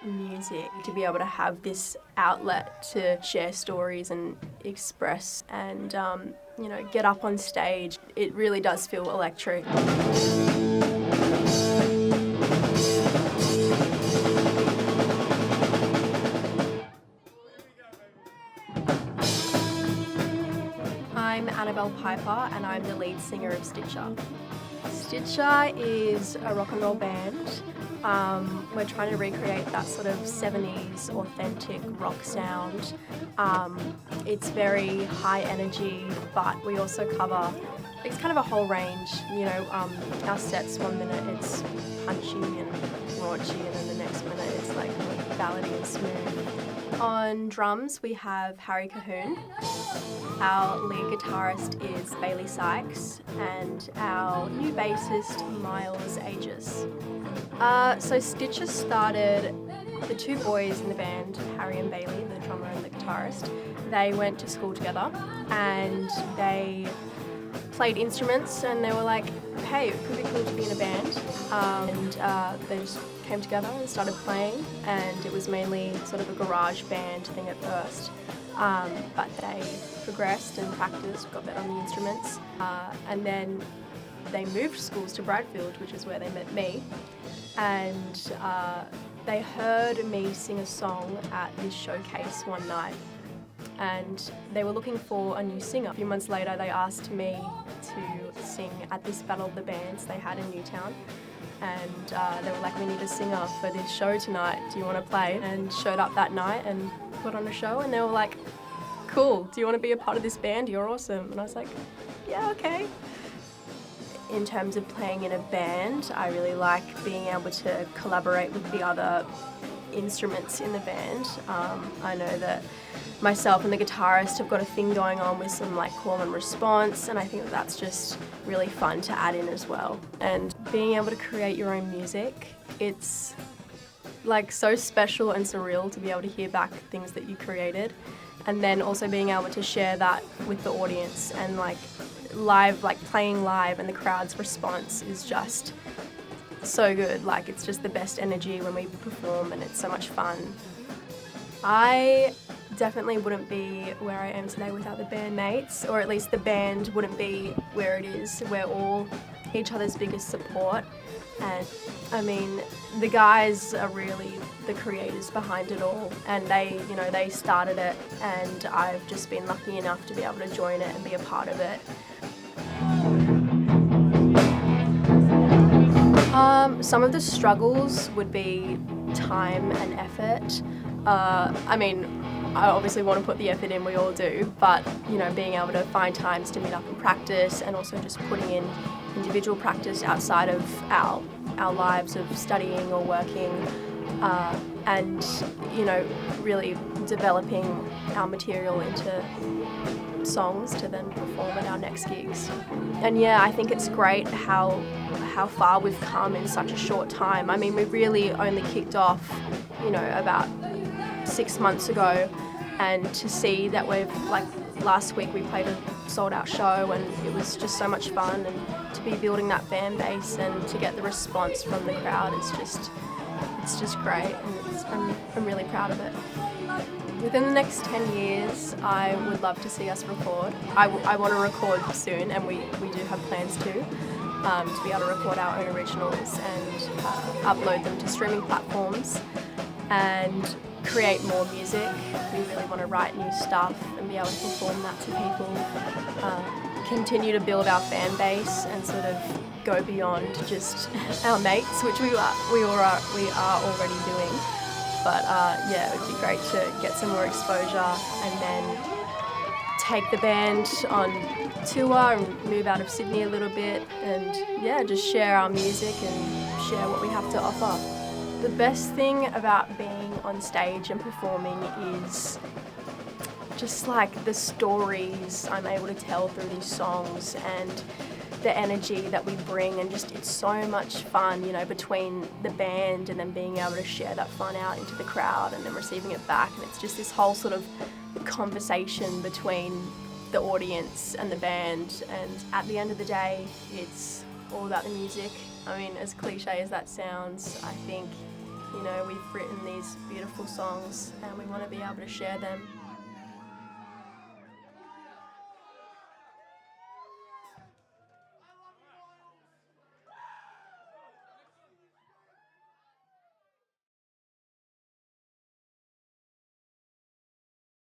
music, to be able to have this outlet to share stories and express and, get up on stage. It really does feel electric. I'm Annabelle Piper and I'm the lead singer of Stitcher. Stitcher is a rock and roll band. We're trying to recreate that sort of 70s authentic rock sound. It's very high energy, but we also cover, it's kind of a whole range. Our sets, 1 minute it's punchy and raunchy, and then the next minute it's like ballady and smooth. On drums we have Harry Cahoon. Our lead guitarist is Bailey Sykes, and our new bassist Miles Aegis. So Stitcher started, the two boys in the band, Harry and Bailey, the drummer and the guitarist, they went to school together and they played instruments, and they were like, hey, it could be cool to be in a band. They just came together and started playing, and it was mainly sort of a garage band thing at first. But they progressed and practiced, got better on the instruments, and then they moved schools to Bradfield, which is where they met me, and they heard me sing a song at this showcase one night, and they were looking for a new singer. A few months later they asked me to sing at this Battle of the Bands they had in Newtown, and they were like, we need a singer for this show tonight, do you want to play? And showed up that night and put on a show, and they were like, cool, do you want to be a part of this band? You're awesome. And I was like, yeah, okay. In terms of playing in a band, I really like being able to collaborate with the other instruments in the band. I know that myself and the guitarist have got a thing going on with some like call and response, and I think that's just really fun to add in as well. And being able to create your own music, it's like so special and surreal to be able to hear back things that you created, and then also being able to share that with the audience and like playing live, and the crowd's response is just so good. Like, it's just the best energy when we perform, and it's so much fun. I definitely wouldn't be where I am today without the bandmates, or at least the band wouldn't be where it is. We're all each other's biggest support, and I mean, the guys are really the creators behind it all, and they started it, and I've just been lucky enough to be able to join it and be a part of it. Some of the struggles would be time and effort. I obviously want to put the effort in, we all do, but being able to find times to meet up and practice, and also just putting in individual practice outside of our lives of studying or working, and really developing our material into songs to then perform at our next gigs. And yeah, I think it's great how far we've come in such a short time. I mean, we really only kicked off, about 6 months ago, and to see that last week we played a sold out show, and it was just so much fun, and to be building that fan base and to get the response from the crowd, it's just great, and I'm really proud of it. Within the next 10 years, I would love to see us record. I want to record soon, and we do have plans to be able to record our own originals and upload them to streaming platforms and create more music. We really want to write new stuff and be able to perform that to people, continue to build our fan base and sort of go beyond just our mates, which we are already doing. But it would be great to get some more exposure and then take the band on tour and move out of Sydney a little bit, and just share our music and share what we have to offer. The best thing about being on stage and performing is just like the stories I'm able to tell through these songs, and the energy that we bring, and just it's so much fun, between the band and then being able to share that fun out into the crowd and then receiving it back, and it's just this whole sort of conversation between the audience and the band, and at the end of the day it's all about the music. I mean, as cliche as that sounds, I think You know, we've written these beautiful songs and we want to be able to share them.